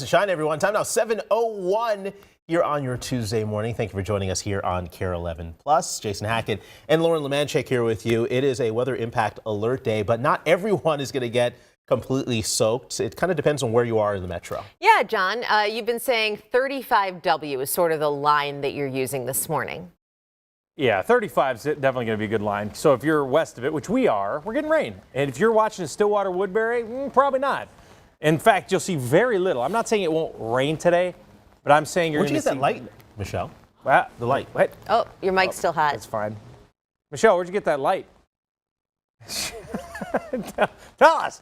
Shine, everyone. Time now 7:01 here on your Tuesday morning. Thank you for joining us here on KARE 11 Plus. Jason Hackett and Lauren Lemanchik here with you. It is a weather impact alert day, but not everyone is going to get completely soaked. It kind of depends on where you are in the metro. Yeah, John, you've been saying 35W is sort of the line that you're using this morning. Yeah, 35 is definitely going to be a good line. So if you're west of it, which we are, we're getting rain. And if you're watching Stillwater, Woodbury, probably not. In fact, you'll see very little. I'm not saying it won't rain today, but I'm saying you're going to see. Where'd you get that light, Michelle? Well, The light. What? Oh, your mic's still hot. That's fine. Michelle, where'd you get that light? Tell us.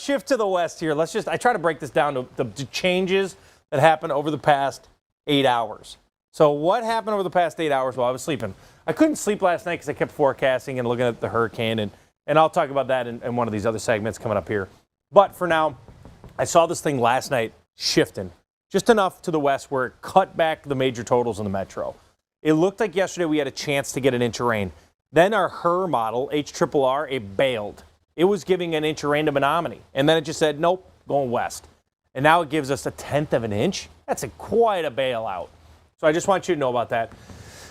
Shift to the west here. I try to break this down to the changes that happened over the past 8 hours. So what happened over the past 8 hours while I was sleeping? I couldn't sleep last night because I kept forecasting and looking at the hurricane, and I'll talk about that in one of these other segments coming up here. But for now, I saw this thing last night shifting just enough to the west where it cut back the major totals in the metro. It looked like yesterday we had a chance to get an inch of rain. Then our HRRR model, HRRR, it bailed. It was giving an inch of rain to Menominee, and then it just said, nope, going west. And now it gives us 1/10 of an inch. That's quite a bailout. So I just want you to know about that.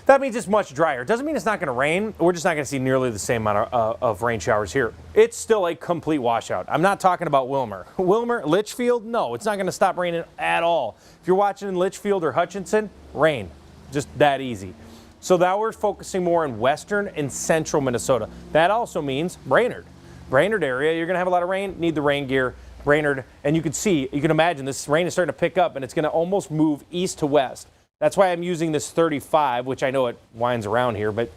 That means it's much drier. It doesn't mean it's not going to rain. We're just not going to see nearly the same amount of rain showers here. It's still a complete washout. I'm not talking about Wilmer. Litchfield, no, it's not going to stop raining at all. If you're watching in Litchfield or Hutchinson, rain. Just that easy. So now we're focusing more on western and central Minnesota. That also means Brainerd. Brainerd area, you're going to have a lot of rain, need the rain gear. Brainerd, and you can imagine this rain is starting to pick up and it's going to almost move east to west. That's why I'm using this 35, which I know it winds around here, but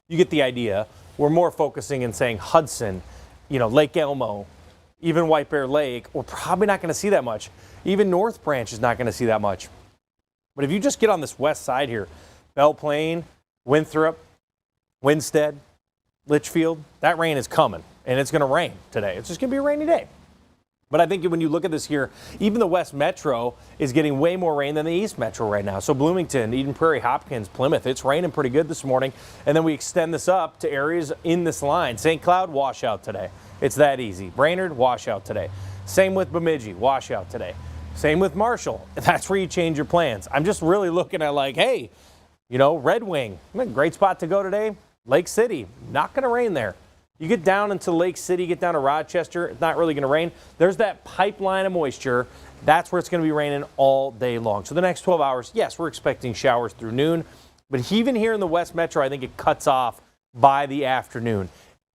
you get the idea. We're more focusing and saying Hudson, Lake Elmo, even White Bear Lake. We're probably not going to see that much. Even North Branch is not going to see that much. But if you just get on this west side here, Belle Plaine, Winthrop, Winstead, Litchfield, that rain is coming, and it's going to rain today. It's just going to be a rainy day. But I think when you look at this here, even the West Metro is getting way more rain than the East Metro right now. So Bloomington, Eden Prairie, Hopkins, Plymouth, it's raining pretty good this morning. And then we extend this up to areas in this line. St. Cloud, washout today. It's that easy. Brainerd, washout today. Same with Bemidji, washout today. Same with Marshall. That's where you change your plans. I'm just really looking at hey, Red Wing, great spot to go today. Lake City, not going to rain there. You get down into Lake City, get down to Rochester, it's not really going to rain. There's that pipeline of moisture. That's where it's going to be raining all day long. So the next 12 hours, yes, we're expecting showers through noon. But even here in the West Metro, I think it cuts off by the afternoon.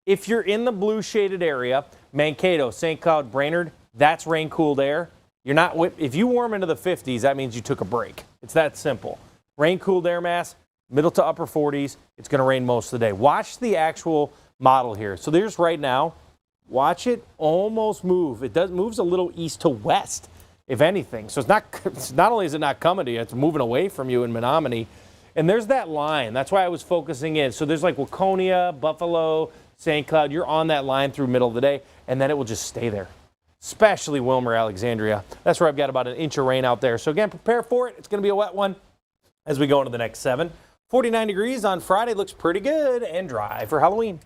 If you're in the blue shaded area, Mankato, St. Cloud, Brainerd, that's rain-cooled air. If you warm into the 50s, that means you took a break. It's that simple. Rain-cooled air mass, middle to upper 40s. It's going to rain most of the day. Watch the actual model here. So there's right now, watch it almost move. Moves a little east to west, if anything. So it's not only is it not coming to you, it's moving away from you in Menominee. And there's that line. That's why I was focusing in. So there's like Waconia, Buffalo, St. Cloud. You're on that line through middle of the day, and then it will just stay there. Especially Wilmer, Alexandria. That's where I've got about an inch of rain out there. So again, prepare for it. It's going to be a wet one as we go into the next 7. 49 degrees on Friday. Looks pretty good and dry for Halloween.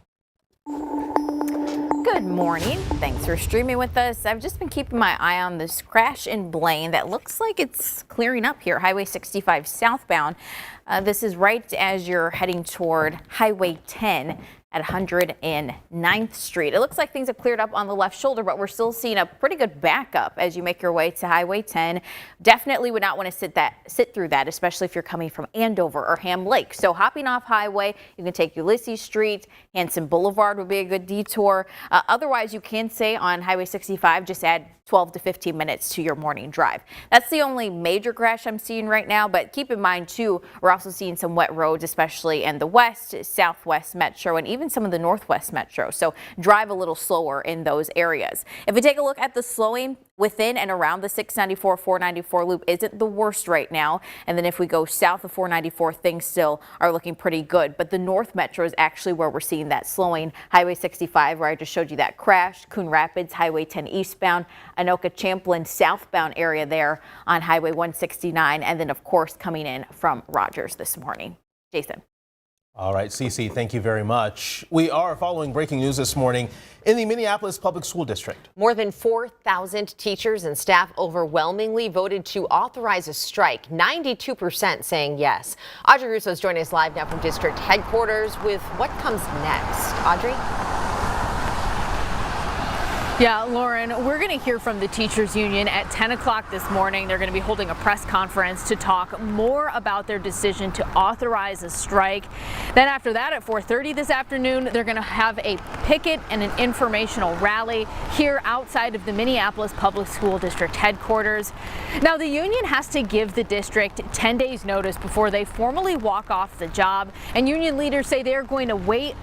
Good morning. Thanks for streaming with us. I've just been keeping my eye on this crash in Blaine that looks like it's clearing up here. Highway 65 southbound. This is right as you're heading toward Highway 10 at 109th Street. It looks like things have cleared up on the left shoulder, but we're still seeing a pretty good backup as you make your way to Highway 10. Definitely would not want to sit through that, especially if you're coming from Andover or Ham Lake. So hopping off highway, you can take Ulysses Street, Hanson Boulevard would be a good detour. Otherwise, you can stay on Highway 65, just add 12 to 15 minutes to your morning drive. That's the only major crash I'm seeing right now, but keep in mind too, we're also seeing some wet roads, especially in the west, southwest metro, and even some of the northwest metro. So drive a little slower in those areas. If we take a look at the slowing within and around the 694, 494 loop isn't the worst right now. And then if we go south of 494, things still are looking pretty good. But the north metro is actually where we're seeing that slowing. Highway 65, where I just showed you that crash, Coon Rapids, Highway 10 eastbound, Anoka Champlin southbound area there on Highway 169. And then, of course, coming in from Rogers this morning. Jason. All right, Cece, thank you very much. We are following breaking news this morning in the Minneapolis Public School District. More than 4,000 teachers and staff overwhelmingly voted to authorize a strike, 92% saying yes. Audrey Russo is joining us live now from district headquarters with what comes next. Audrey? Yeah, Lauren, we're going to hear from the teachers union at 10 o'clock this morning. They're going to be holding a press conference to talk more about their decision to authorize a strike. Then after that, at 4:30 this afternoon, they're going to have a picket and an informational rally here outside of the Minneapolis Public School District headquarters. Now, the union has to give the district 10 days notice before they formally walk off the job. And union leaders say they're going to wait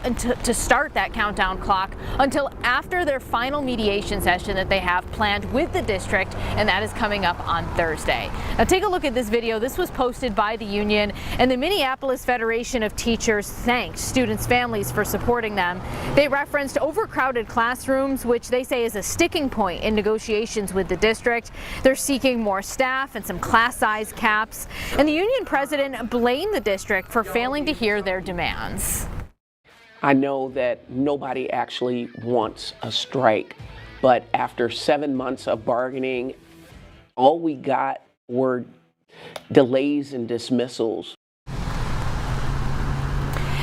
to start that countdown clock until after their final mediation session that they have planned with the district, and that is coming up on Thursday. Now take a look at this video. This was posted by the union, and the Minneapolis Federation of Teachers thanked students' families for supporting them. They referenced overcrowded classrooms, which they say is a sticking point in negotiations with the district. They're seeking more staff and some class size caps, and the union president blamed the district for failing to hear their demands. I know that nobody actually wants a strike, but after 7 months of bargaining, all we got were delays and dismissals.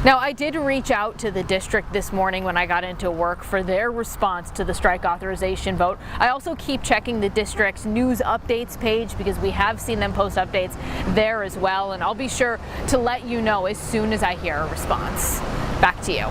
Now, I did reach out to the district this morning when I got into work for their response to the strike authorization vote. I also keep checking the district's news updates page because we have seen them post updates there as well, and I'll be sure to let you know as soon as I hear a response. Back to you.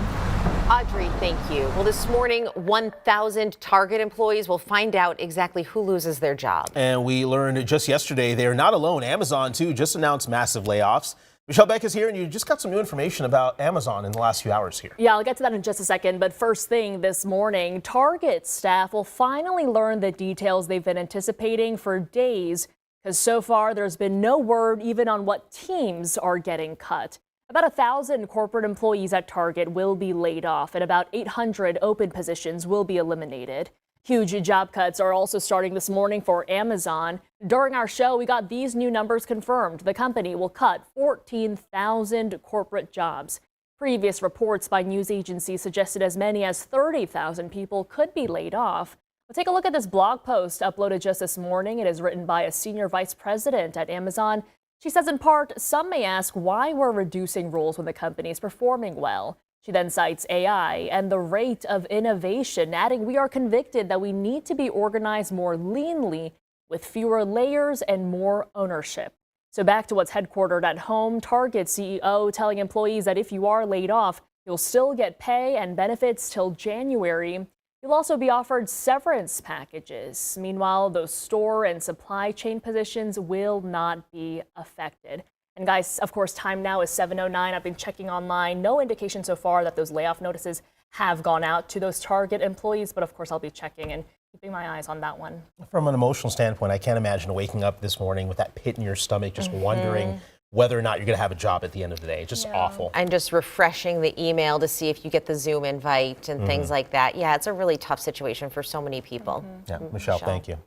Audrey, thank you. Well, this morning, 1,000 Target employees will find out exactly who loses their job. And we learned just yesterday they're not alone. Amazon, too, just announced massive layoffs. Michelle Beck is here, and you just got some new information about Amazon in the last few hours here. Yeah, I'll get to that in just a second. But first thing this morning, Target staff will finally learn the details they've been anticipating for days, because so far there's been no word even on what teams are getting cut. About 1,000 corporate employees at Target will be laid off, and about 800 open positions will be eliminated. Huge job cuts are also starting this morning for Amazon. During our show, we got these new numbers confirmed. The company will cut 14,000 corporate jobs. Previous reports by news agencies suggested as many as 30,000 people could be laid off. Well, take a look at this blog post uploaded just this morning. It is written by a senior vice president at Amazon. She says, in part, some may ask why we're reducing roles when the company is performing well. She then cites AI and the rate of innovation, adding, we are convicted that we need to be organized more leanly with fewer layers and more ownership. So back to what's headquartered at home, Target CEO telling employees that if you are laid off, you'll still get pay and benefits till January. You'll also be offered severance packages. Meanwhile, those store and supply chain positions will not be affected. And guys, of course, time now is 7:09. I've been checking online. No indication so far that those layoff notices have gone out to those Target employees. But of course, I'll be checking and keeping my eyes on that one. From an emotional standpoint, I can't imagine waking up this morning with that pit in your stomach, just wondering whether or not you're going to have a job at the end of the day. It's just awful. And just refreshing the email to see if you get the Zoom invite and things like that. Yeah, it's a really tough situation for so many people. Yeah, Michelle, thank you.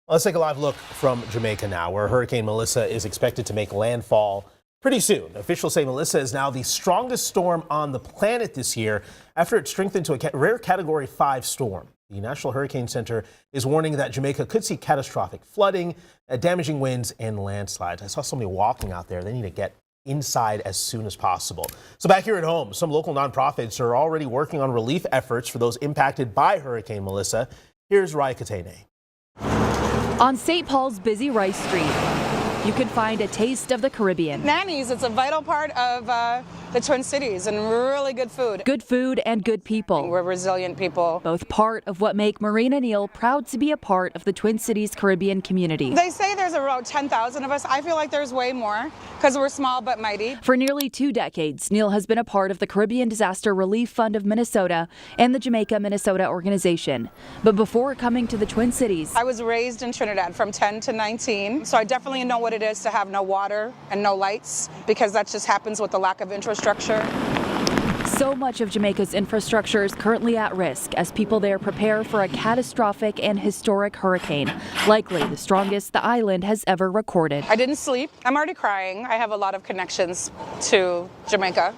Let's take a live look from Jamaica now, where Hurricane Melissa is expected to make landfall pretty soon. Officials say Melissa is now the strongest storm on the planet this year after it strengthened to a rare Category 5 storm. The National Hurricane Center is warning that Jamaica could see catastrophic flooding, damaging winds, and landslides. I saw somebody walking out there. They need to get inside as soon as possible. So back here at home, some local nonprofits are already working on relief efforts for those impacted by Hurricane Melissa. Here's Raya Katene. On St. Paul's busy Rice Street, you can find a taste of the Caribbean. Nanny's, it's a vital part of the Twin Cities, and really good food. Good food and good people. We're resilient people. Both part of what make Marina Neal proud to be a part of the Twin Cities Caribbean community. They say there's around 10,000 of us. I feel like there's way more because we're small but mighty. For nearly 2 decades, Neal has been a part of the Caribbean Disaster Relief Fund of Minnesota and the Jamaica, Minnesota organization. But before coming to the Twin Cities, I was raised in Trinidad from 10 to 19, so I definitely know what it is to have no water and no lights, because that just happens with the lack of infrastructure. so much of Jamaica's infrastructure is currently at risk as people there prepare for a catastrophic and historic hurricane, likely the strongest the island has ever recorded. I didn't sleep. I'm already crying. I have a lot of connections to Jamaica.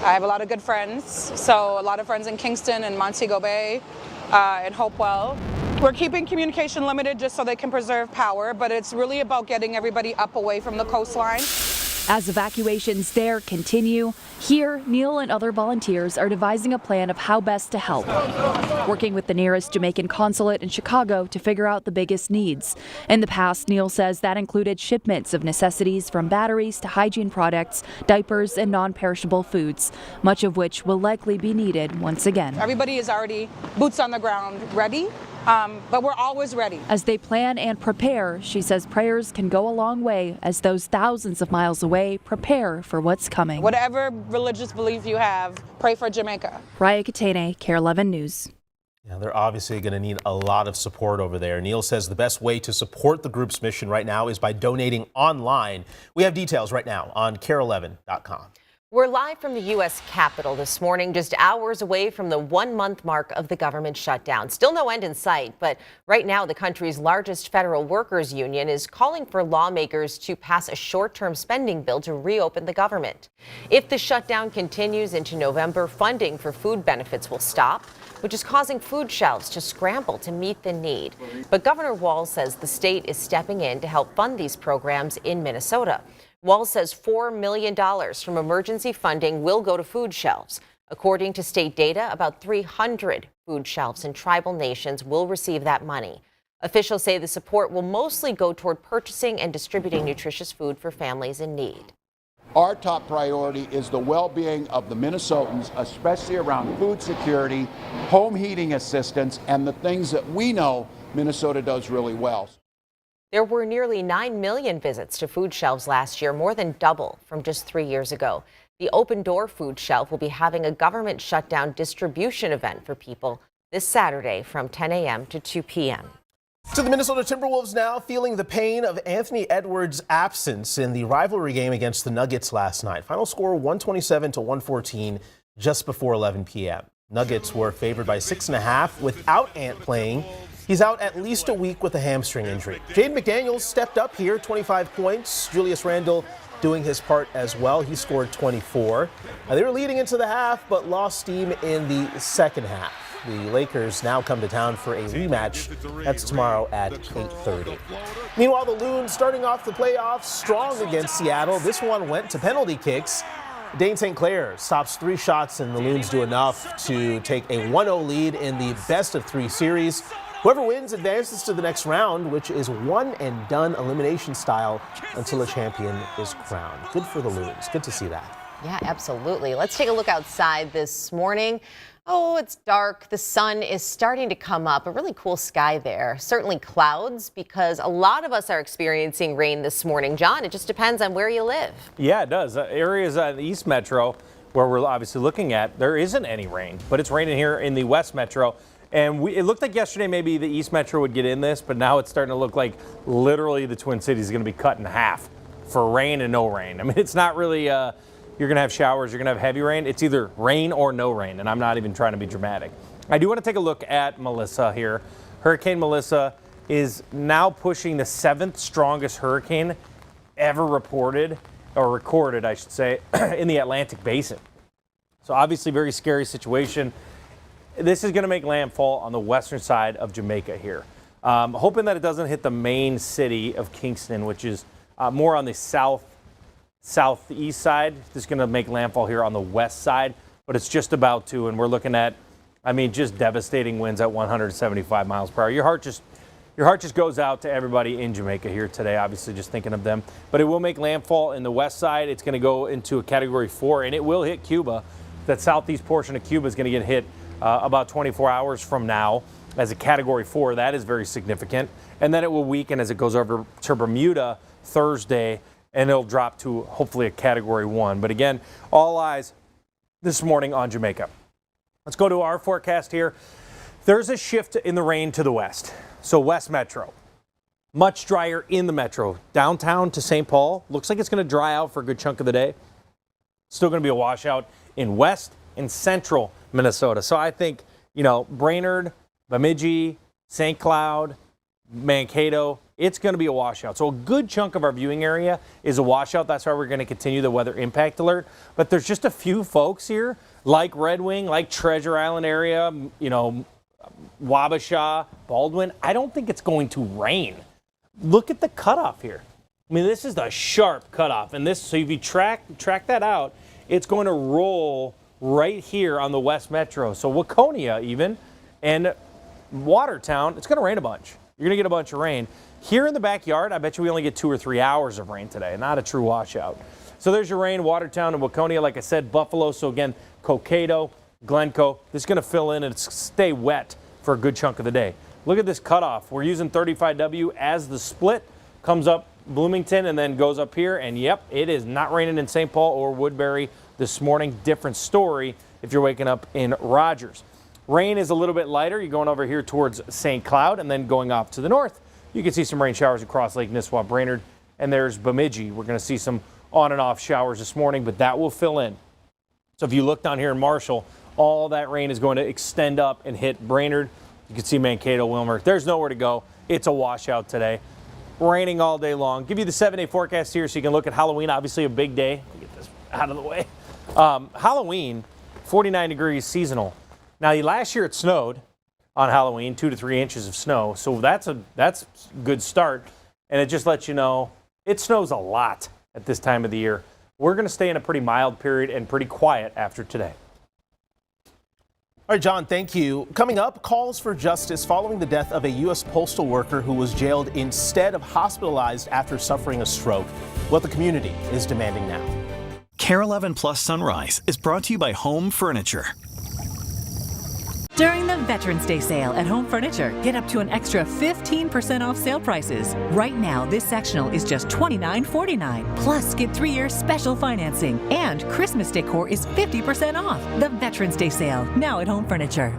I have a lot of good friends, so a lot of friends in Kingston and Montego Bay and Hopewell. We're keeping communication limited just so they can preserve power, but it's really about getting everybody up away from the coastline. As evacuations there continue, here, Neil and other volunteers are devising a plan of how best to help. Working with the nearest Jamaican consulate in Chicago to figure out the biggest needs. In the past, Neil says that included shipments of necessities from batteries to hygiene products, diapers, and non-perishable foods, much of which will likely be needed once again. Everybody is already boots on the ground ready. But we're always ready. As they plan and prepare, she says prayers can go a long way as those thousands of miles away prepare for what's coming. Whatever religious belief you have, pray for Jamaica. Raya Katene, KARE 11 News. Yeah, they're obviously going to need a lot of support over there. Neil says the best way to support the group's mission right now is by donating online. We have details right now on KARE11.com. We're live from the U.S. Capitol this morning, just hours away from the 1-month mark of the government shutdown. Still no end in sight, but right now the country's largest federal workers union is calling for lawmakers to pass a short-term spending bill to reopen the government. If the shutdown continues into November, funding for food benefits will stop, which is causing food shelves to scramble to meet the need. But Governor Walz says the state is stepping in to help fund these programs in Minnesota. Walz says $4 million from emergency funding will go to food shelves. According to state data, about 300 food shelves in tribal nations will receive that money. Officials say the support will mostly go toward purchasing and distributing nutritious food for families in need. Our top priority is the well-being of the Minnesotans, especially around food security, home heating assistance, and the things that we know Minnesota does really well. There were nearly 9 million visits to food shelves last year, more than double from just 3 years ago. The Open Door Food Shelf will be having a government shutdown distribution event for people this Saturday from 10 a.m. to 2 p.m. To the Minnesota Timberwolves now feeling the pain of Anthony Edwards' absence in the rivalry game against the Nuggets last night. Final score 127-114 just before 11 p.m. Nuggets were favored by 6.5 without Ant playing. He's out at least a week with a hamstring injury. Jaden McDaniels stepped up here, 25 points. Julius Randle doing his part as well. He scored 24. They were leading into the half, but lost steam in the second half. The Lakers now come to town for a rematch. That's tomorrow at 8:30. Meanwhile, the Loons starting off the playoffs strong against Seattle. This one went to penalty kicks. Dane St. Clair stops 3 shots, and the Loons do enough to take a 1-0 lead in the best-of-3 series. Whoever wins advances to the next round, which is one-and-done elimination style until a champion is crowned. Good for the Loons. Good to see that. Yeah, absolutely. Let's take a look outside this morning. Oh, it's dark. The sun is starting to come up. A really cool sky there. Certainly clouds, because a lot of us are experiencing rain this morning. John, it just depends on where you live. Yeah, it does. Areas on the East Metro, where we're obviously looking at, there isn't any rain, but it's raining here in the West Metro. And it looked like yesterday maybe the East Metro would get in this, but now it's starting to look like literally the Twin Cities is going to be cut in half for rain and no rain. I mean, it's not really, you're going to have showers, you're going to have heavy rain. It's either rain or no rain, and I'm not even trying to be dramatic. I do want to take a look at Melissa here. Hurricane Melissa is now pushing the 7th strongest hurricane ever reported, or recorded, I should say, in the Atlantic Basin. So obviously very scary situation. This is going to make landfall on the western side of Jamaica here. Hoping that it doesn't hit the main city of Kingston, which is more on the southeast side. This is going to make landfall here on the west side, but it's just about to, and we're looking at, I mean, just devastating winds at 175 miles per hour. Your heart just goes out to everybody in Jamaica here today, obviously just thinking of them. But it will make landfall in the west side. It's going to go into a Category 4, and it will hit Cuba. That southeast portion of Cuba is going to get hit about 24 hours from now as a Category 4. That is very significant. And then it will weaken as it goes over to Bermuda Thursday, and it'll drop to hopefully a Category 1. But again, all eyes this morning on Jamaica. Let's go to our forecast here. There's a shift in the rain to the west. So West Metro, much drier in the metro. Downtown to St. Paul, looks like it's going to dry out for a good chunk of the day. Still going to be a washout in west and central Minnesota. So I think, Brainerd, Bemidji, St. Cloud, Mankato, it's going to be a washout. So a good chunk of our viewing area is a washout. That's why we're going to continue the weather impact alert. But there's just a few folks here, like Red Wing, like Treasure Island area, you know, Wabasha, Baldwin. I don't think it's going to rain. Look at the cutoff here. I mean, this is the sharp cutoff. And this, so if you track that out, it's going to roll right here on the West Metro. So Waconia even, and Watertown, it's going to rain a bunch. You're going to get a bunch of rain. Here in the backyard, I bet you we only get 2 or 3 hours of rain today, not a true washout. So there's your rain, Watertown and Waconia, like I said, Buffalo. So again, Cokato, Glencoe, this is going to fill in and stay wet for a good chunk of the day. Look at this cutoff. We're using 35W as the split, comes up Bloomington and then goes up here. And yep, it is not raining in St. Paul or Woodbury this morning. Different story if you're waking up in Rogers. Rain is a little bit lighter. You're going over here towards St. Cloud and then going off to the north. You can see some rain showers across Lake Nisswa, Brainerd, and there's Bemidji. We're going to see some on and off showers this morning, but that will fill in. So if you look down here in Marshall, all that rain is going to extend up and hit Brainerd. You can see Mankato, Wilmer. There's nowhere to go. It's a washout today. Raining all day long. Give you the 7-day forecast here so you can look at Halloween. Obviously a big day. Get this out of the way. Halloween, 49 degrees seasonal. Now, last year it snowed on Halloween, 2 to 3 inches of snow. So that's a good start. And it just lets you know it snows a lot at this time of the year. We're going to stay in a pretty mild period and pretty quiet after today. All right, John, thank you. Coming up, calls for justice following the death of a U.S. postal worker who was jailed instead of hospitalized after suffering a stroke. What the community is demanding now. KARE 11 Plus Sunrise is brought to you by Home Furniture. During the Veterans Day sale at Home Furniture, get up to an extra 15% off sale prices. Right now, this sectional is just $29.49. Plus, get 3 years special financing. And Christmas decor is 50% off. The Veterans Day sale, now at Home Furniture.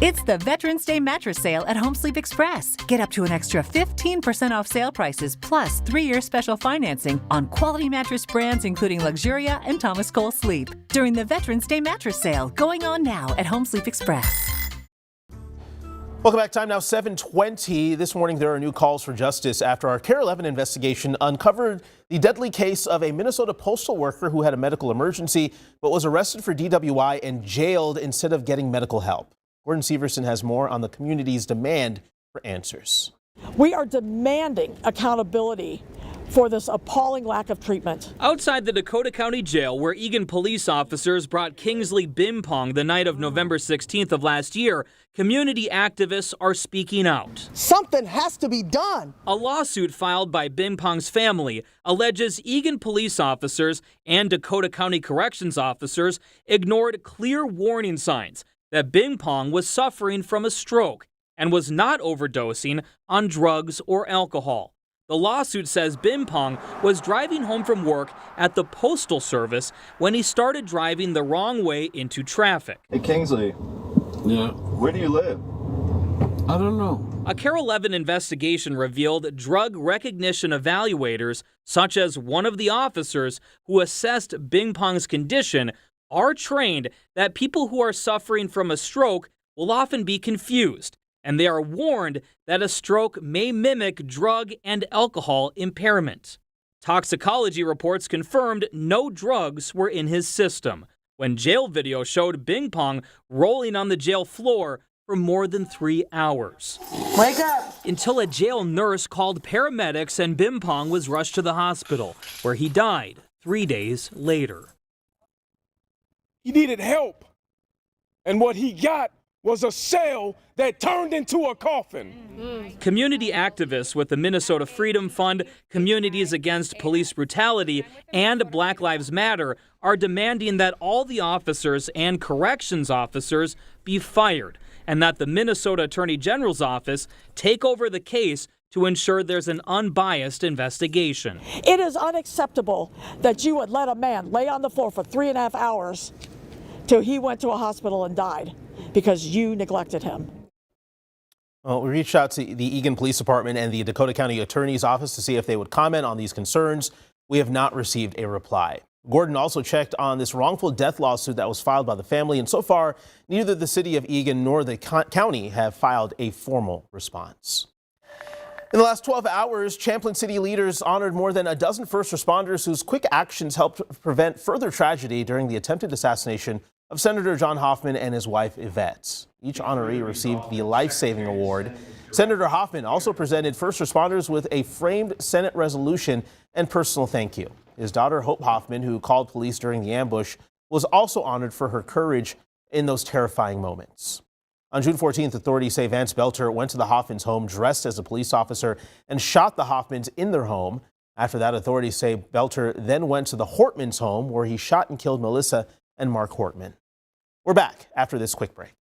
It's the Veterans Day mattress sale at Home Sleep Express. Get up to an extra 15% off sale prices plus 3-year special financing on quality mattress brands including Luxuria and Thomas Cole Sleep during the Veterans Day mattress sale going on now at Home Sleep Express. Welcome back. Time now 7:20. This morning there are new calls for justice after our KARE 11 investigation uncovered the deadly case of a Minnesota postal worker who had a medical emergency but was arrested for DWI and jailed instead of getting medical help. Gordon Severson has more on the community's demand for answers. We are demanding accountability for this appalling lack of treatment. Outside the Dakota County Jail, where Eagan police officers brought Kingsley Bimpong the night of November 16th of last year, community activists are speaking out. Something has to be done. A lawsuit filed by Bimpong's family alleges Eagan police officers and Dakota County corrections officers ignored clear warning signs that Bimpong was suffering from a stroke and was not overdosing on drugs or alcohol. The lawsuit says Bimpong was driving home from work at the Postal Service when he started driving the wrong way into traffic. Hey, Kingsley. Yeah. Where do you live? I don't know. A KARE 11 investigation revealed drug recognition evaluators, such as one of the officers who assessed Bimpong's condition, are trained that people who are suffering from a stroke will often be confused, and they are warned that a stroke may mimic drug and alcohol impairment. Toxicology reports confirmed no drugs were in his system, when jail video showed Bimpong rolling on the jail floor for more than 3 hours. Wake up! Until a jail nurse called paramedics and Bimpong was rushed to the hospital, where he died 3 days later. He needed help. And what he got was a cell that turned into a coffin. Community activists with the Minnesota Freedom Fund, Communities Against Police Brutality, and Black Lives Matter are demanding that all the officers and corrections officers be fired, and that the Minnesota Attorney General's office take over the case to ensure there's an unbiased investigation. It is unacceptable that you would let a man lay on the floor for 3.5 hours till he went to a hospital and died because you neglected him. Well, we reached out to the Eagan Police Department and the Dakota County Attorney's Office to see if they would comment on these concerns. We have not received a reply. Gordon also checked on this wrongful death lawsuit that was filed by the family, and so far, neither the city of Eagan nor the county have filed a formal response. In the last 12 hours, Champlin City leaders honored more than a dozen first responders whose quick actions helped prevent further tragedy during the attempted assassination of Senator John Hoffman and his wife, Yvette. Each honoree received the Life-Saving Award. Senator Hoffman also presented first responders with a framed Senate resolution and personal thank you. His daughter, Hope Hoffman, who called police during the ambush, was also honored for her courage in those terrifying moments. On June 14th, authorities say Vance Belter went to the Hoffmans' home dressed as a police officer and shot the Hoffmans in their home. After that, authorities say Belter then went to the Hortmans' home where he shot and killed Melissa and Mark Hortman. We're back after this quick break.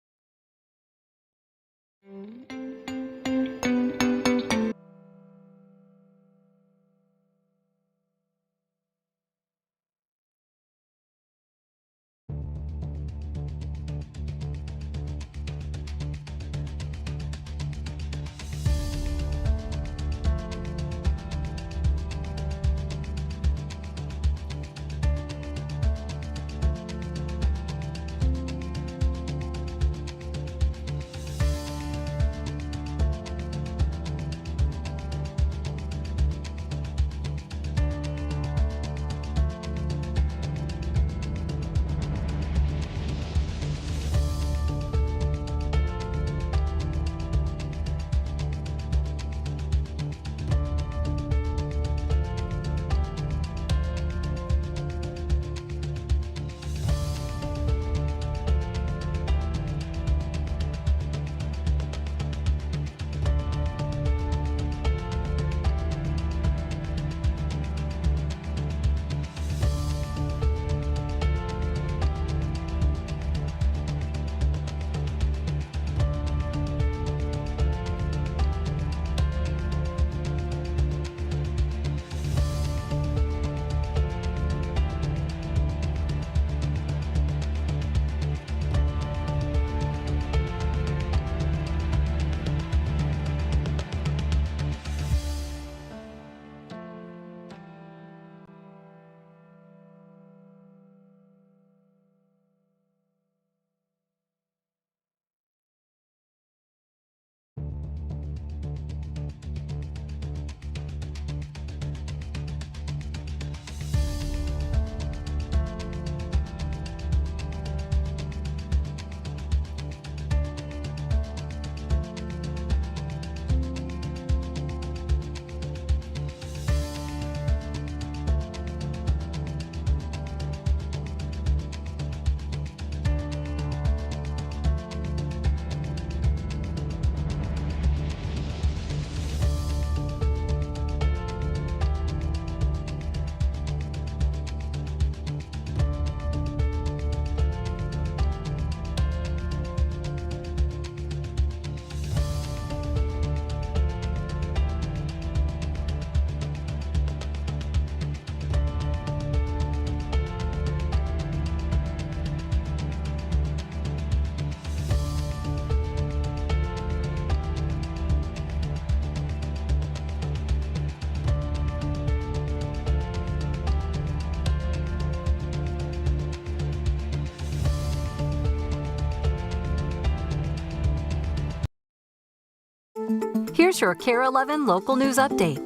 Here's your KARE 11 local news update.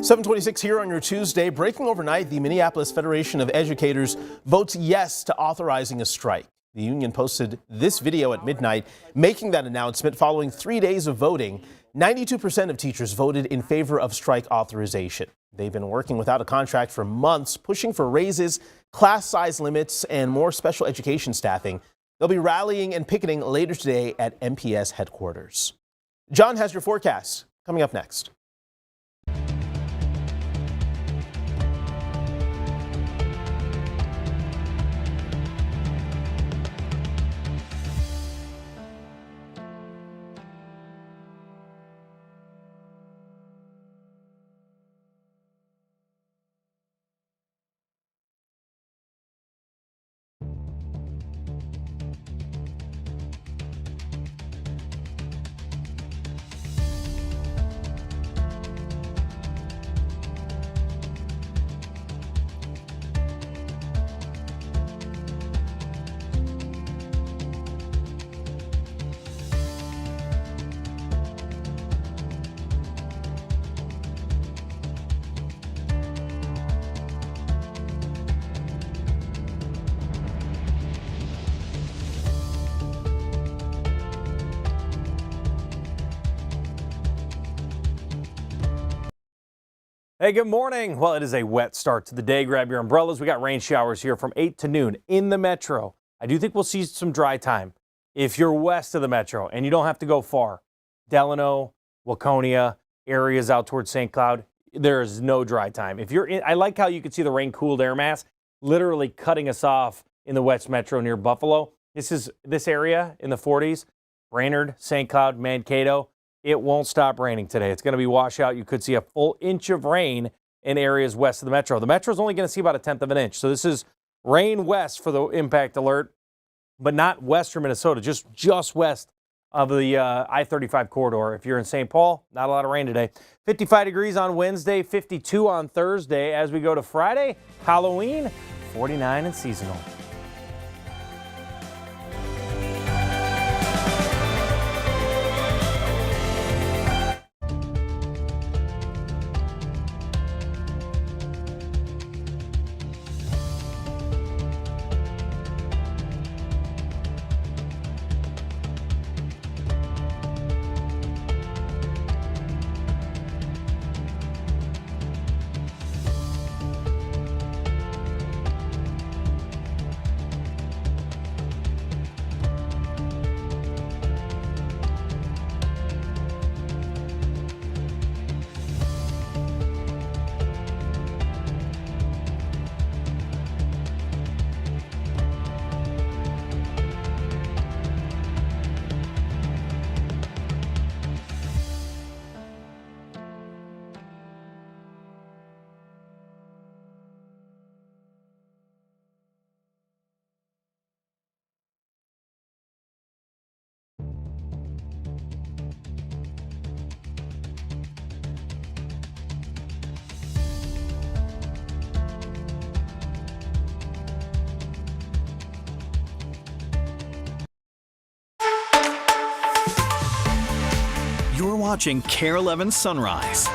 726 here on your Tuesday. Breaking overnight, the Minneapolis Federation of Educators votes yes to authorizing a strike. The union posted this video at midnight, making that announcement following 3 days of voting. 92% of teachers voted in favor of strike authorization. They've been working without a contract for months, pushing for raises, class size limits, and more special education staffing. They'll be rallying and picketing later today at MPS headquarters. John has your forecast coming up next. Hey, good morning. Well, it is a wet start to the day. Grab your umbrellas. We got rain showers here from 8 to noon in the metro. I do think we'll see some dry time. If you're west of the metro and you don't have to go far, Delano, Waconia, areas out towards St. Cloud, there is no dry time. If you're in, I like how you can see the rain-cooled air mass literally cutting us off in the west metro near Buffalo. This area in the 40s, Brainerd, St. Cloud, Mankato. It won't stop raining today. It's going to be washout. You could see a full inch of rain in areas west of the metro. The metro is only going to see about a tenth of an inch. So this is rain west for the impact alert, but not western Minnesota, just west of the I-35 corridor. If you're in St. Paul, not a lot of rain today. 55 degrees on Wednesday, 52 on Thursday. As we go to Friday, Halloween, 49 and seasonal. You're watching KARE 11 Sunrise.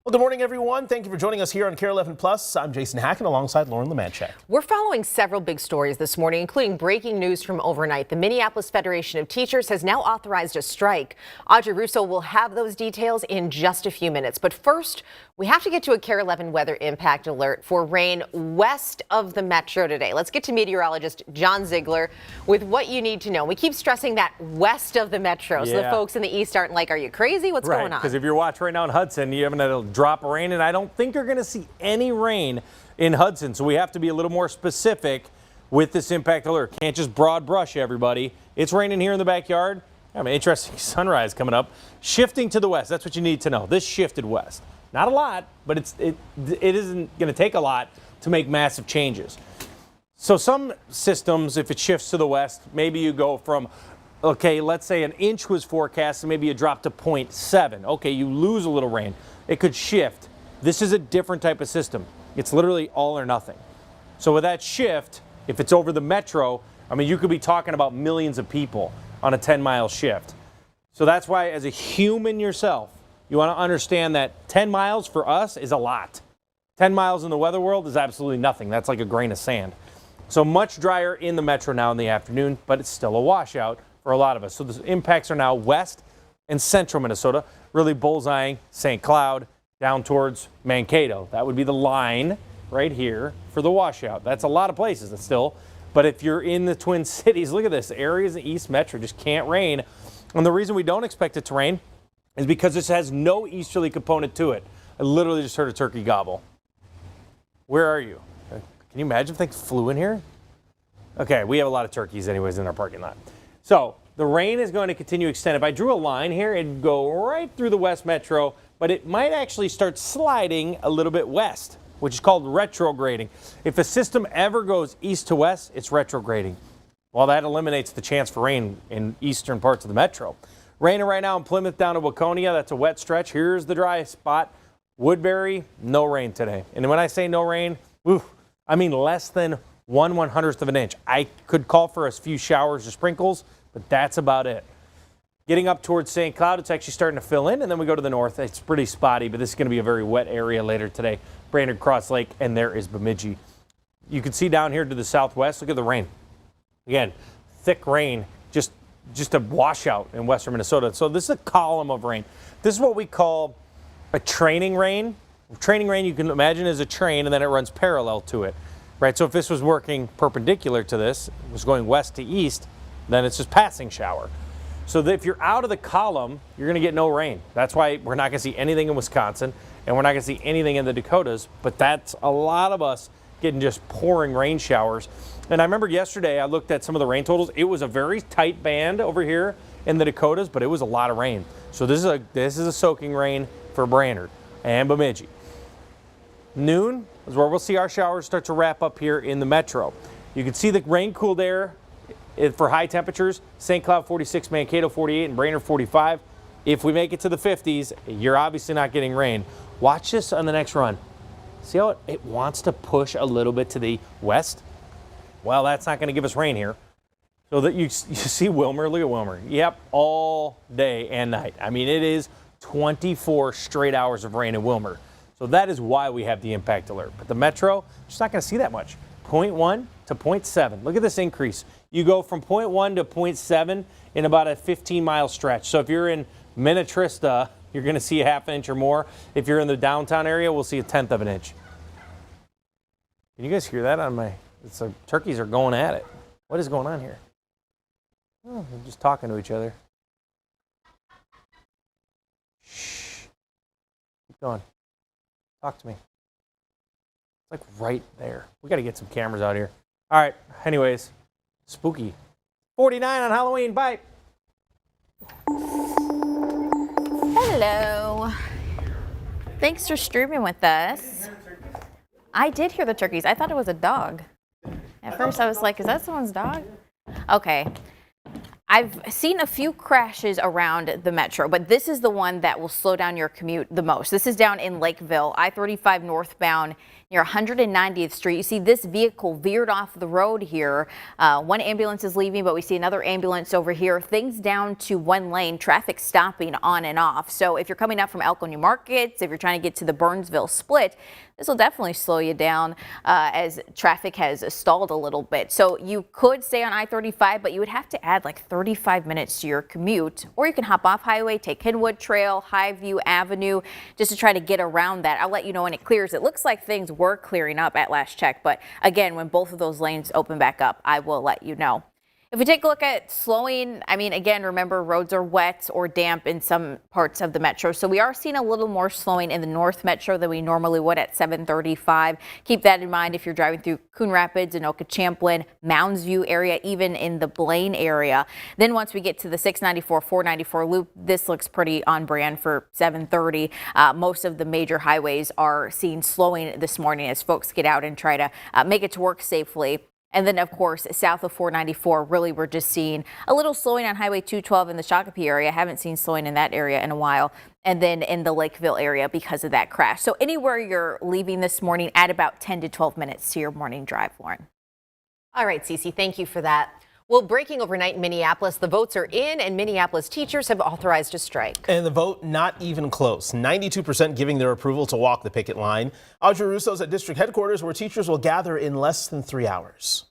Well, good morning, everyone. Thank you for joining us here on KARE 11 Plus. I'm Jason Hackett alongside Lauren Lemanchek. We're following several big stories this morning, including breaking news from overnight. The Minneapolis Federation of Teachers has now authorized a strike. Audrey Russo will have those details in just a few minutes. But first, we have to get to a KARE 11 weather impact alert for rain west of the metro today. Let's get to meteorologist John Ziegler with what you need to know. We keep stressing that west of the metro, so the folks in the east aren't like, are you crazy? What's going on? Because if you're watching right now in Hudson, you haven't had a drop of rain, and I don't think you're going to see any rain in Hudson. So we have to be a little more specific with this impact alert. Can't just broad brush everybody. It's raining here in the backyard. I mean, interesting sunrise coming up. Shifting to the west. That's what you need to know. This shifted west. Not a lot, but it isn't going to take a lot to make massive changes. So some systems, if it shifts to the west, maybe you go from, okay, let's say an inch was forecast, and maybe you drop to 0.7. Okay, you lose a little rain. It could shift. This is a different type of system. It's literally all or nothing. So with that shift, if it's over the metro, I mean, you could be talking about millions of people on a 10-mile shift. So that's why, as a human yourself, you want to understand that 10 miles for us is a lot. 10 miles in the weather world is absolutely nothing. That's like a grain of sand. So much drier in the metro now in the afternoon, but it's still a washout for a lot of us. So the impacts are now west and central Minnesota, really bullseyeing St. Cloud down towards Mankato. That would be the line right here for the washout. That's a lot of places still. But if you're in the Twin Cities, look at this. Areas in East Metro just can't rain. And the reason we don't expect it to rain is because this has no easterly component to it. I literally just heard a turkey gobble. Where are you? Can you imagine if they flew in here? Okay, we have a lot of turkeys anyways in our parking lot. So the rain is going to continue to extend. If I drew a line here, it'd go right through the West Metro, but it might actually start sliding a little bit west, which is called retrograding. If a system ever goes east to west, it's retrograding. Well, that eliminates the chance for rain in eastern parts of the metro. Raining right now in Plymouth down to Waconia. That's a wet stretch. Here's the dry spot. Woodbury, no rain today. And when I say no rain, I mean less than 1/100th of an inch. I could call for a few showers or sprinkles, but that's about it. Getting up towards St. Cloud, it's actually starting to fill in, and then we go to the north. It's pretty spotty, but this is going to be a very wet area later today. Brainerd Cross Lake, and there is Bemidji. You can see down here to the southwest, look at the rain. Again, thick rain, just a washout in western Minnesota. So this is a column of rain. This is what we call a training rain. Training rain, you can imagine, is a train, and then it runs parallel to it, right? So if this was working perpendicular to this, it was going west to east, then it's just passing shower. So that if you're out of the column, you're going to get no rain. That's why we're not going to see anything in Wisconsin, and we're not going to see anything in the Dakotas, but that's a lot of us getting just pouring rain showers. And I remember yesterday I looked at some of the rain totals. It was a very tight band over here in the Dakotas, but it was a lot of rain. So this is a soaking rain for Brainerd and Bemidji. Noon is where we'll see our showers start to wrap up here in the metro. You can see the rain cooled air for high temperatures. St. Cloud 46, Mankato 48, and Brainerd 45. If we make it to the 50s, you're obviously not getting rain. Watch this on the next run. See how it wants to push a little bit to the west? Well, that's not going to give us rain here. So that you see Wilmer, look at Wilmer. Yep, all day and night. I mean, it is 24 straight hours of rain in Wilmer. So that is why we have the impact alert. But the metro, just not going to see that much. 0.1 to 0.7. Look at this increase. You go from 0.1 to 0.7 in about a 15-mile stretch. So if you're in Minnetrista, you're going to see a half an inch or more. If you're in the downtown area, we'll see a 1/10 of an inch. Can you guys hear that on my... turkeys are going at it. What is going on here? Oh, they're just talking to each other. Shh. Keep going. Talk to me. It's like right there. We got to get some cameras out here. All right. Anyways, spooky. 49 on Halloween. Bye. Hello. Thanks for streaming with us. I did hear the turkeys. I thought it was a dog. At first I was like, is that someone's dog? Okay. I've seen a few crashes around the metro, but this is the one that will slow down your commute the most. This is down in Lakeville, I-35 northbound near 190th Street. You see this vehicle veered off the road here. One ambulance is leaving, but we see another ambulance over here. Things down to one lane, traffic stopping on and off. So if you're coming out from Elko New Markets, if you're trying to get to the Burnsville split, this will definitely slow you down as traffic has stalled a little bit. So you could stay on I-35, but you would have to add like 35 minutes to your commute, or you can hop off highway, take Kenwood Trail, Highview Avenue, just to try to get around that. I'll let you know when it clears. It looks like things were clearing up at last check, but again, when both of those lanes open back up, I will let you know. If we take a look at slowing, I mean, again, remember roads are wet or damp in some parts of the metro. So we are seeing a little more slowing in the North Metro than we normally would at 7:35. Keep that in mind if you're driving through Coon Rapids, Anoka Champlin, Mounds View area, even in the Blaine area. Then once we get to the 694, 494 loop, this looks pretty on brand for 7:30. Most of the major highways are seeing slowing this morning as folks get out and try to make it to work safely. And then, of course, south of 494, really we're just seeing a little slowing on Highway 212 in the Shakopee area. Haven't seen slowing in that area in a while. And then in the Lakeville area because of that crash. So anywhere you're leaving this morning, add about 10 to 12 minutes to your morning drive, Lauren. All right, Cece, thank you for that. Well, breaking overnight in Minneapolis, the votes are in and Minneapolis teachers have authorized a strike. And the vote not even close. 92% giving their approval to walk the picket line. Audrey Russo's at district headquarters where teachers will gather in less than 3 hours.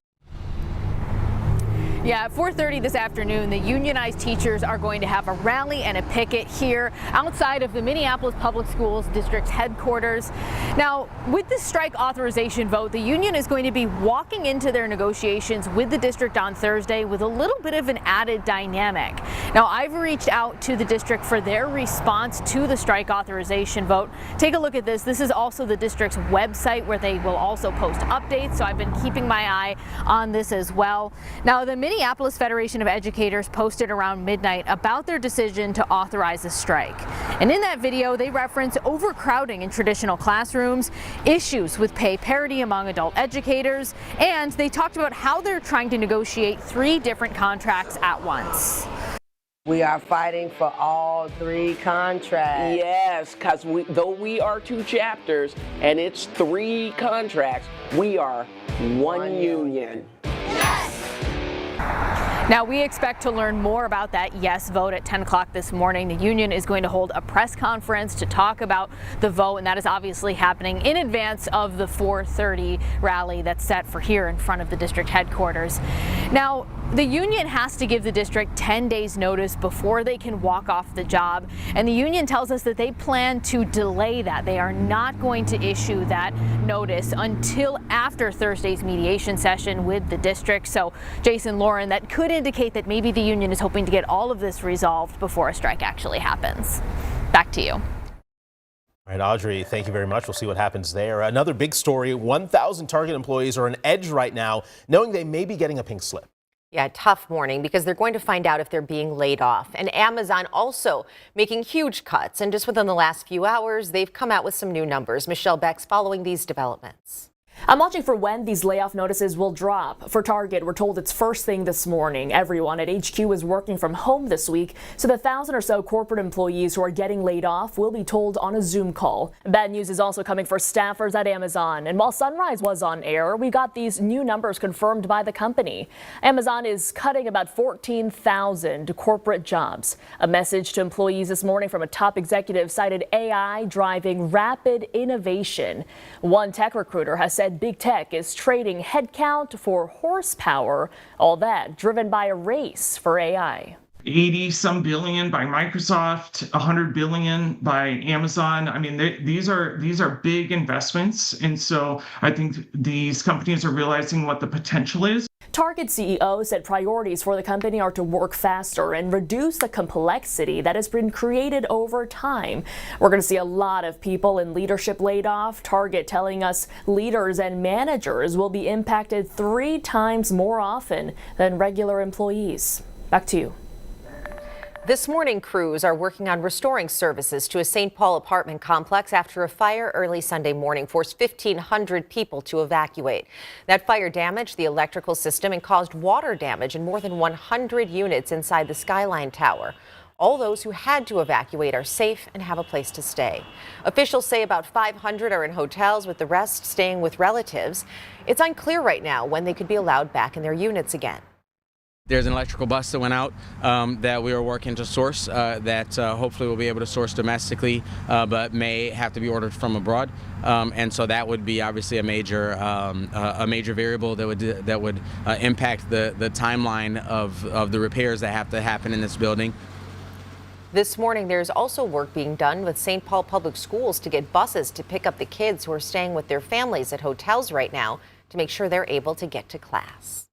Yeah, at 4:30 this afternoon, the unionized teachers are going to have a rally and a picket here outside of the Minneapolis Public Schools district headquarters. Now, with the strike authorization vote, the union is going to be walking into their negotiations with the district on Thursday with a little bit of an added dynamic. Now, I've reached out to the district for their response to the strike authorization vote. Take a look at this. This is also the district's website where they will also post updates, so I've been keeping my eye on this as well. Now, the Minneapolis Federation of Educators posted around midnight about their decision to authorize a strike. And in that video, they reference overcrowding in traditional classrooms, issues with pay parity among adult educators, and they talked about how they're trying to negotiate 3 different contracts at once. We are fighting for all 3 contracts. Yes, because though we are 2 chapters and it's 3 contracts, we are one union. Now, we expect to learn more about that yes vote at 10 o'clock this morning. The union is going to hold a press conference to talk about the vote, and that is obviously happening in advance of the 4:30 rally that's set for here in front of the district headquarters. Now, the union has to give the district 10 days notice before they can walk off the job, and the union tells us that they plan to delay that. They are not going to issue that notice until after Thursday's mediation session with the district. So, Jason, Lauren, that could indicate that maybe the union is hoping to get all of this resolved before a strike actually happens. Back to you. All right, Audrey, thank you very much. We'll see what happens there. Another big story, 1,000 Target employees are on edge right now, knowing they may be getting a pink slip. Yeah, tough morning because they're going to find out if they're being laid off. And Amazon also making huge cuts. And just within the last few hours, they've come out with some new numbers. Michelle Beck's following these developments. I'm watching for when these layoff notices will drop. For Target, we're told it's first thing this morning. Everyone at HQ is working from home this week, so the 1,000 or so corporate employees who are getting laid off will be told on a Zoom call. Bad news is also coming for staffers at Amazon. And while Sunrise was on air, we got these new numbers confirmed by the company. Amazon is cutting about 14,000 corporate jobs. A message to employees this morning from a top executive cited AI driving rapid innovation. One tech recruiter has said big tech is trading headcount for horsepower, all that driven by a race for AI. 80-some billion by Microsoft, 100 billion by Amazon. I mean, these are big investments, and so I think these companies are realizing what the potential is. Target CEO said priorities for the company are to work faster and reduce the complexity that has been created over time. We're going to see a lot of people in leadership laid off. Target telling us leaders and managers will be impacted 3 times more often than regular employees. Back to you. This morning, crews are working on restoring services to a St. Paul apartment complex after a fire early Sunday morning forced 1,500 people to evacuate. That fire damaged the electrical system and caused water damage in more than 100 units inside the Skyline Tower. All those who had to evacuate are safe and have a place to stay. Officials say about 500 are in hotels, with the rest staying with relatives. It's unclear right now when they could be allowed back in their units again. There's an electrical bus that went out that we are working to source that hopefully we'll be able to source domestically, but may have to be ordered from abroad. And so that would be obviously a major variable that would impact the timeline of the repairs that have to happen in this building. This morning, there's also work being done with St. Paul Public Schools to get buses to pick up the kids who are staying with their families at hotels right now to make sure they're able to get to class.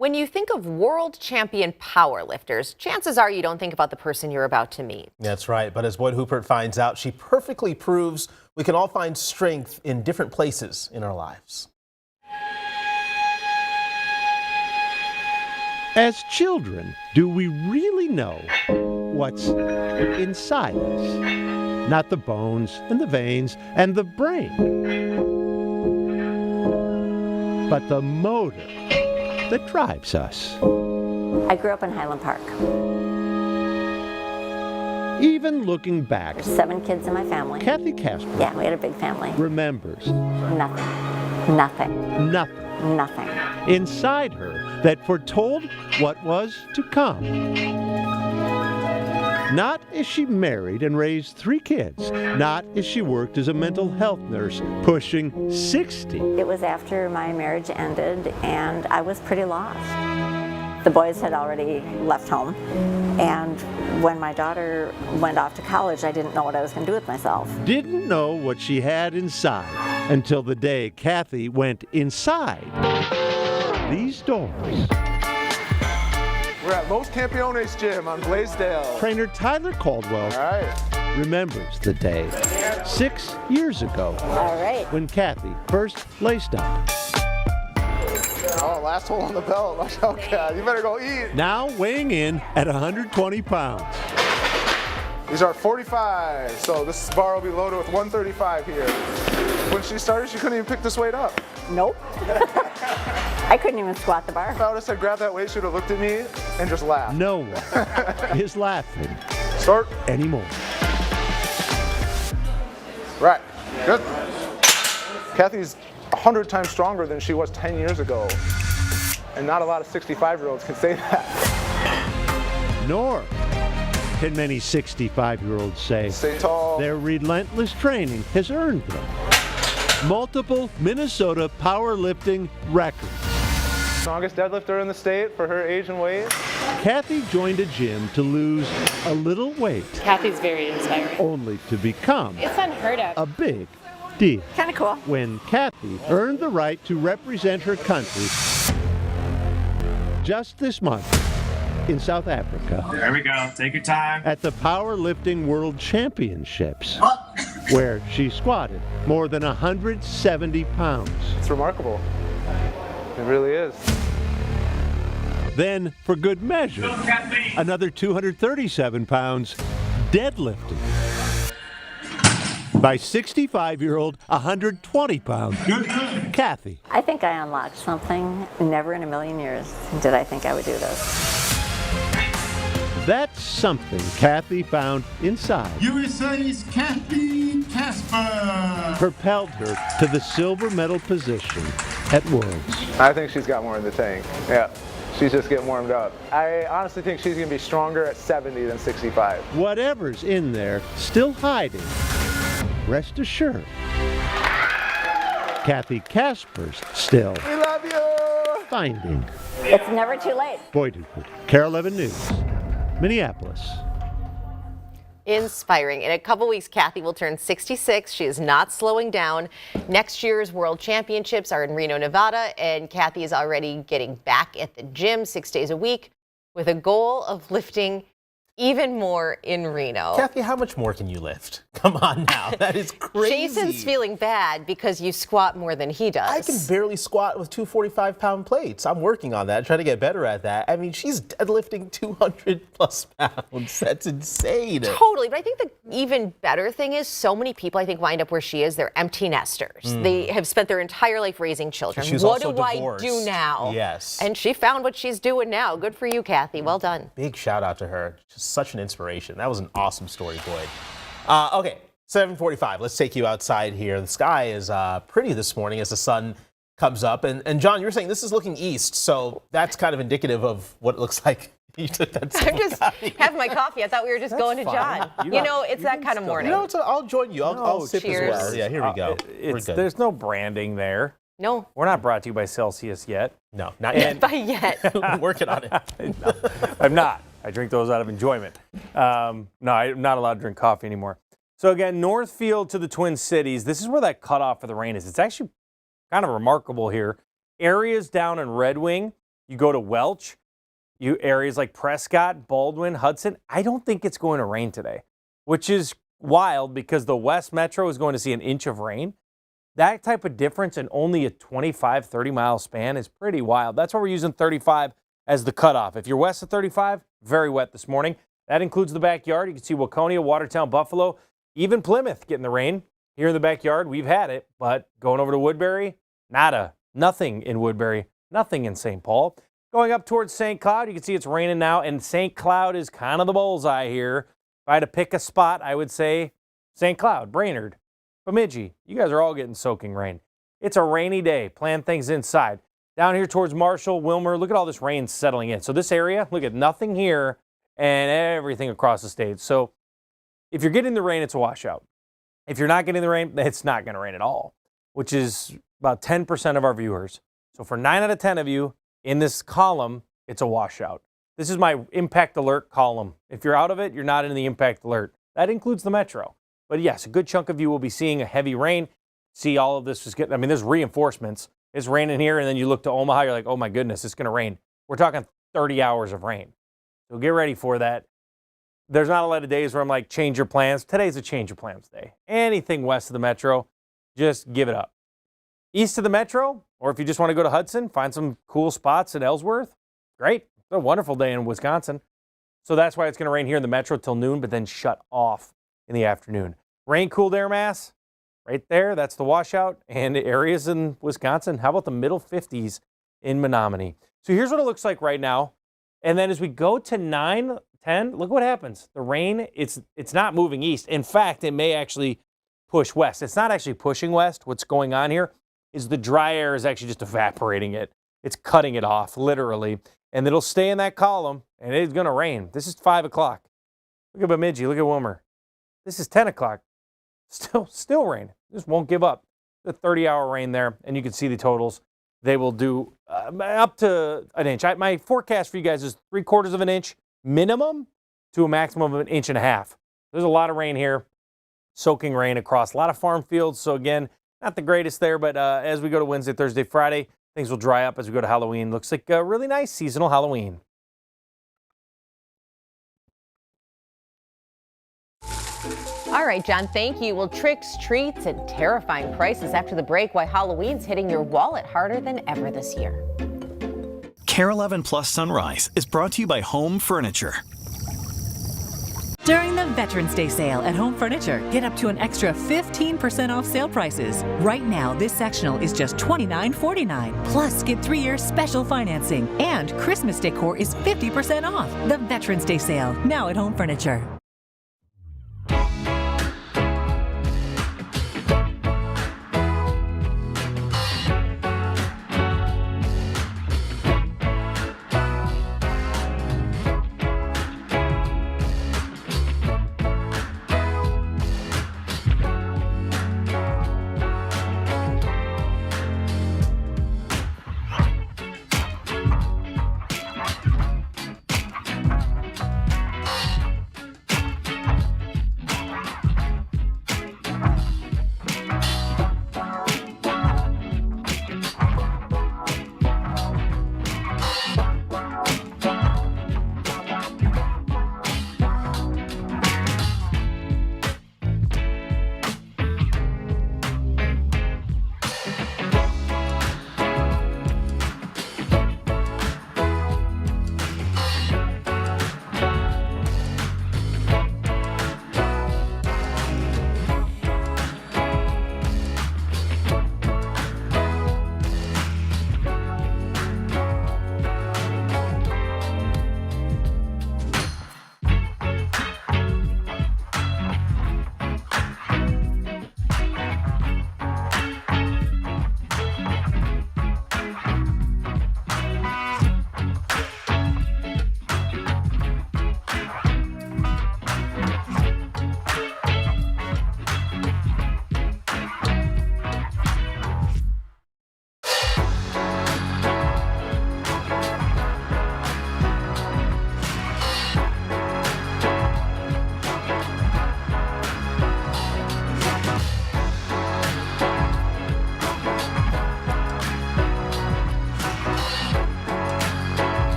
When you think of world champion powerlifters, chances are you don't think about the person you're about to meet. That's right. But as Boyd Huppert finds out, she perfectly proves we can all find strength in different places in our lives. As children, do we really know what's inside us? Not the bones and the veins and the brain, but the motor that drives us. I grew up in Highland Park. Even looking back, There's 7 kids in my family. Kathy Casper Yeah, we had a big family. remembers Nothing. Nothing. nothing Nothing. inside her that foretold what was to come. Not as she married and raised 3 kids, not as she worked as a mental health nurse, pushing 60. It was after my marriage ended and I was pretty lost. The boys had already left home, and when my daughter went off to college, I didn't know what I was going to do with myself. Didn't know what she had inside until the day Kathy went inside these doors. We're at Los Campeones Gym on Blaisdell. Trainer Tyler Caldwell remembers the day 6 years ago when Kathy first laced up. Oh, last hole on the belt. Okay, you better go eat. Now weighing in at 120 pounds. These are 45, so this bar will be loaded with 135 here. When she started, she couldn't even pick this weight up. Nope. I couldn't even squat the bar. If I would have said grab that weight, she would have looked at me and just laughed. No one is laughing Start anymore. Right, good. Kathy's 100 times stronger than she was 10 years ago. And not a lot of 65-year-olds can say that. Nor can many 65-year-olds say Stay tall. Their relentless training has earned them multiple Minnesota powerlifting records. Strongest deadlifter in the state for her age and weight. Kathy joined a gym to lose a little weight, Kathy's very inspiring. only to become It's unheard of. a big deal. Kind of cool. When Kathy earned the right to represent her country just this month in South Africa. There we go. Take your time. At the Powerlifting World Championships, where she squatted more than 170 pounds. It's remarkable. It really is. Then, for good measure, another 237 pounds deadlifted by 65-year-old, 120-pound Kathy. I think I unlocked something. Never in a million years did I think I would do this. That's something Kathy found inside. USA's Kathy Casper. Propelled her to the silver medal position at Worlds. I think she's got more in the tank. Yeah, she's just getting warmed up. I honestly think she's going to be stronger at 70 than 65. Whatever's in there, still hiding, rest assured, Kathy Casper's still We love you! finding. It's never too late. Boyd Dufour, KARE 11 News, Minneapolis. Inspiring. In a couple weeks, Kathy will turn 66. She is not slowing down. Next year's World Championships are in Reno, Nevada, and Kathy is already getting back at the gym 6 days a week with a goal of lifting even more in Reno. Kathy, how much more can you lift? Come on now, that is crazy. Jason's feeling bad because you squat more than he does. I can barely squat with 2 45-pound plates. I'm working on that, trying to get better at that. I mean, she's deadlifting 200 plus pounds. That's insane. Totally, but I think the even better thing is so many people I think wind up where she is. They're empty nesters. They have spent their entire life raising children. She's What also do I divorced. do now? Yes. And she found what she's doing now. Good for you, Kathy. Well done. Big shout out to her. Just such an inspiration. That was an awesome story, Boyd. Okay, 7:45. Let's take you outside here. The sky is pretty this morning as the sun comes up. And John, you're saying this is looking east, so that's kind of indicative of what it looks like. You took that I'm just having my coffee. I thought we were just going to John. You know, it's that kind of morning. You know, I'll join you. I'll sip cheers. as well. Yeah, here we go. We're good. There's no branding there. No. We're not brought to you by Celsius yet. No, not yet. By yet. I'm working on it. No, I'm not. I drink those out of enjoyment. No, I'm not allowed to drink coffee anymore. So again, Northfield to the Twin Cities. This is where that cutoff for the rain is. It's actually kind of remarkable here. Areas down in Red Wing, you go to Welch, areas like Prescott, Baldwin, Hudson. I don't think it's going to rain today, which is wild because the West Metro is going to see an inch of rain. That type of difference in only a 25, 30-mile span is pretty wild. That's why we're using 35 as the cutoff. If you're west of 35, very wet this morning. That includes the backyard. You can see Waconia, Watertown, Buffalo, even Plymouth getting the rain. Here in the backyard, we've had it, but going over to Woodbury, nada. Nothing in Woodbury, nothing in St. Paul. Going up towards St. Cloud, you can see it's raining now, and St. Cloud is kind of the bullseye here. I had to pick a spot, I would say St. Cloud, Brainerd, Bemidji. You guys are all getting soaking rain. It's a rainy day. Plan things inside. Down here towards Marshall, Wilmer, look at all this rain settling in. So this area, look at nothing here and everything across the state. So if you're getting the rain, it's a washout. If you're not getting the rain, it's not going to rain at all, which is about 10% of our viewers. So for 9 out of 10 of you in this column, it's a washout. This is my impact alert column. If you're out of it, you're not in the impact alert. That includes the metro. But yes, a good chunk of you will be seeing a heavy rain. See all of this is getting, I mean, there's reinforcements. It's raining here, and then you look to Omaha, you're like, oh my goodness, it's going to rain. We're talking 30 hours of rain. So get ready for that. There's not a lot of days where I'm like, change your plans. Today's a change of plans day. Anything west of the metro, just give it up. East of the metro, or if you just want to go to Hudson, find some cool spots in Ellsworth. Great. It's a wonderful day in Wisconsin. So that's why it's going to rain here in the metro till noon, but then shut off in the afternoon. Rain cooled air mass. Right there, that's the washout. And areas in Wisconsin, how about the middle 50s in Menominee? So here's what it looks like right now. And then as we go to 9, 10, look what happens. The rain, it's not moving east. In fact, it may actually push west. It's not actually pushing west. What's going on here is the dry air is actually just evaporating it. It's cutting it off, literally. And it'll stay in that column, and it's going to rain. This is 5 o'clock. Look at Bemidji. Look at Wilmer. This is 10 o'clock. Still rain. Just won't give up. The 30-hour rain there, and you can see the totals. They will do up to an inch. My forecast for you guys is 3/4 of an inch minimum to a maximum of 1.5 inches. There's a lot of rain here, soaking rain across a lot of farm fields. So again, not the greatest there, but as we go to Wednesday, Thursday, Friday, things will dry up as we go to Halloween. Looks like a really nice seasonal Halloween. All right, John, thank you. Well, tricks, treats, and terrifying prices after the break. Why Halloween's hitting your wallet harder than ever this year. KARE 11 Plus Sunrise is brought to you by Home Furniture. During the Veterans Day sale at Home Furniture, get up to an extra 15% off sale prices. Right now, this sectional is just $29.49. Plus, get 3-year special financing. And Christmas decor is 50% off. The Veterans Day sale, now at Home Furniture.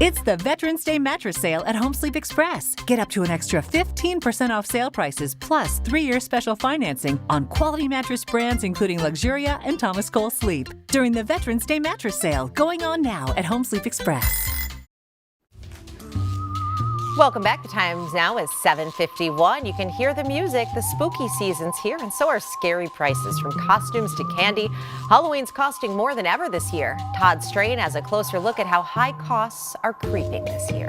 It's the Veterans Day mattress sale at Home Sleep Express. Get up to an extra 15% off sale prices plus 3-year special financing on quality mattress brands including Luxuria and Thomas Cole Sleep. During the Veterans Day mattress sale going on now at Home Sleep Express. Welcome back. The times now is 7:51. You can hear the music. The spooky season's here, and so are scary prices, from costumes to candy. Halloween's costing more than ever this year. Todd Strain has a closer look at how high costs are creeping this year.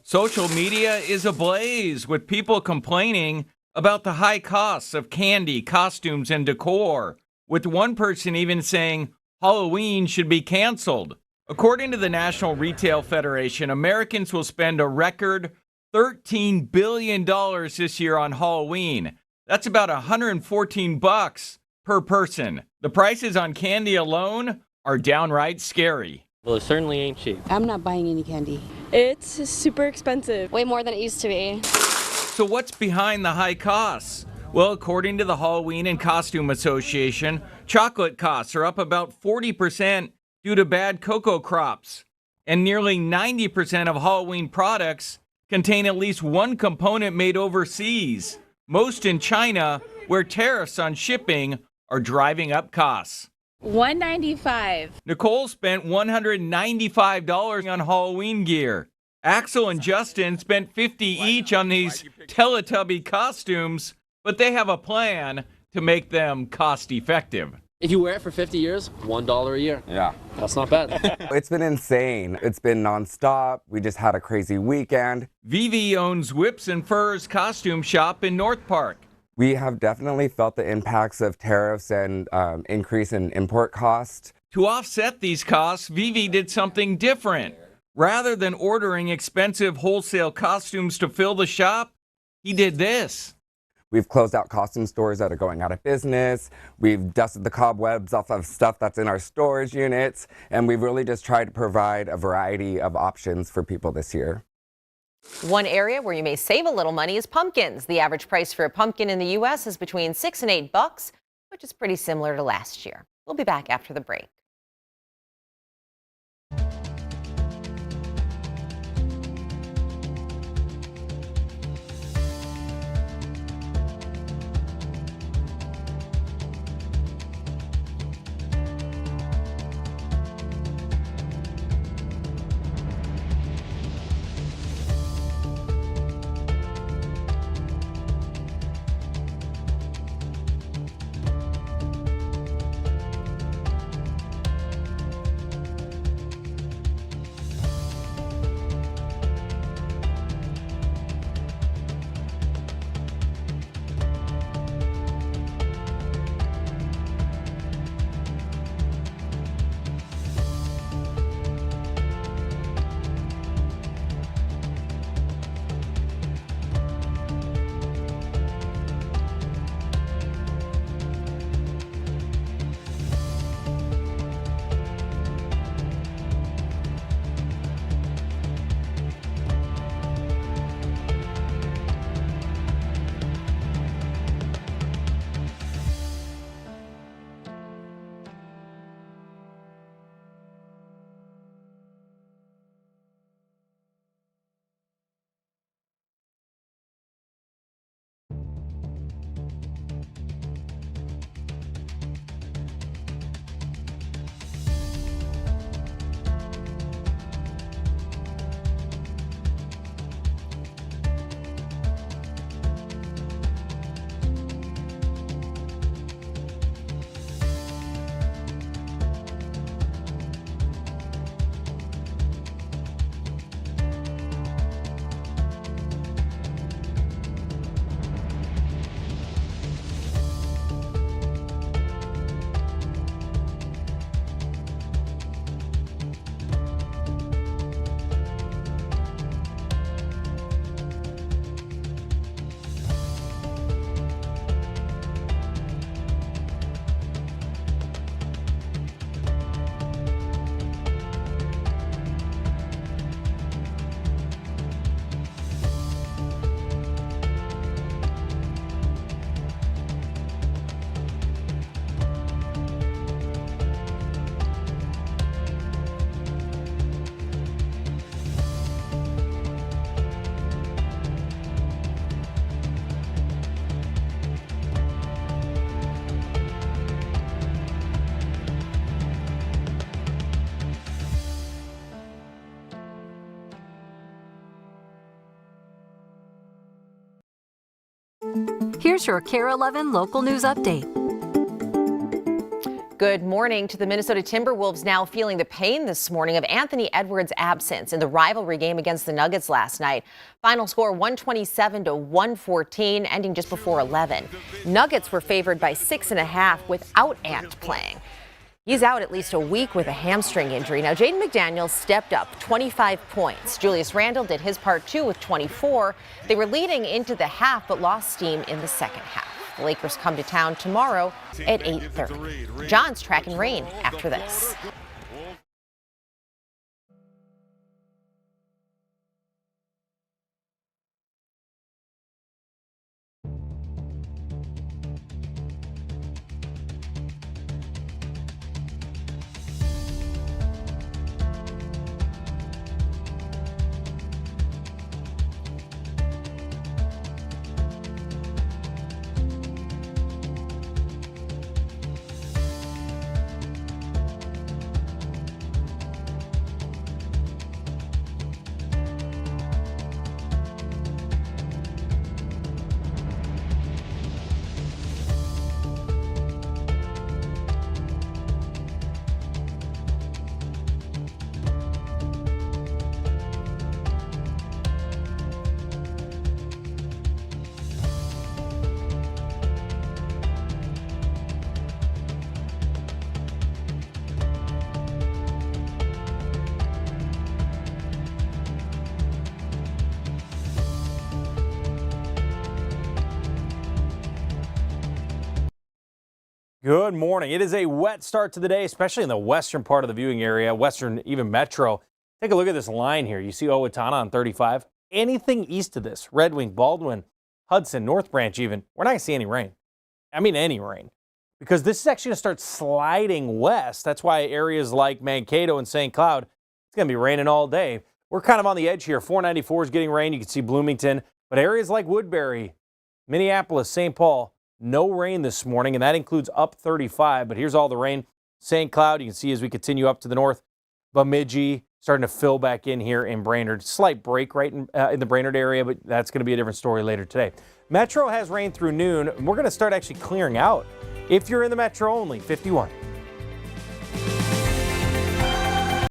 Social media is ablaze with people complaining about the high costs of candy, costumes, and decor, with one person even saying Halloween should be canceled. According to the National Retail Federation, Americans will spend a record $13 billion this year on Halloween. That's about $114 per person. The prices on candy alone are downright scary. Well, it certainly ain't cheap. I'm not buying any candy. It's super expensive. Way more than it used to be. So what's behind the high costs? Well, according to the Halloween and Costume Association, chocolate costs are up about 40% due to bad cocoa crops. And nearly 90% of Halloween products contain at least one component made overseas, most in China, where tariffs on shipping are driving up costs. $195. Nicole spent $195 on Halloween gear. Axel and Justin spent $50 each on these Teletubby costumes, but they have a plan to make them cost-effective. If you wear it for 50 years, $1 a year. Yeah. That's not bad. It's been insane. It's been nonstop. We just had a crazy weekend. Vivi owns Whips and Furs costume shop in North Park. We have definitely felt the impacts of tariffs and increase in import costs. To offset these costs, Vivi did something different. Rather than ordering expensive wholesale costumes to fill the shop, he did this. We've closed out costume stores that are going out of business. We've dusted the cobwebs off of stuff that's in our storage units. And we've really just tried to provide a variety of options for people this year. One area where you may save a little money is pumpkins. The average price for a pumpkin in the U.S. is between $6 and $8, which is pretty similar to last year. We'll be back after the break. Here's your KARE 11 local news update. Good morning to the Minnesota Timberwolves, now feeling the pain this morning of Anthony Edwards' absence in the rivalry game against the Nuggets last night. Final score 127-114, ending just before 11. Nuggets were favored by 6.5 without Ant playing. He's out at least a week with a hamstring injury. Now, Jaden McDaniels stepped up 25 points. Julius Randle did his part too with 24. They were leading into the half but lost steam in the second half. The Lakers come to town tomorrow at 8:30. John's tracking rain after this. Good morning. It is a wet start to the day, especially in the western part of the viewing area, western, even metro. Take a look at this line here. You see Owatonna on 35. Anything east of this, Red Wing, Baldwin, Hudson, North Branch even, we're not going to see any rain. I mean any rain. Because this is actually going to start sliding west. That's why areas like Mankato and St. Cloud, it's going to be raining all day. We're kind of on the edge here. 494 is getting rain. You can see Bloomington. But areas like Woodbury, Minneapolis, St. Paul, no rain this morning, and that includes up 35. But here's all the rain. St. Cloud, you can see as we continue up to the north. Bemidji starting to fill back in here in Brainerd. Slight break right in the Brainerd area, but that's going to be a different story later today. Metro has rain through noon. And we're going to start actually clearing out. If you're in the metro only, 51.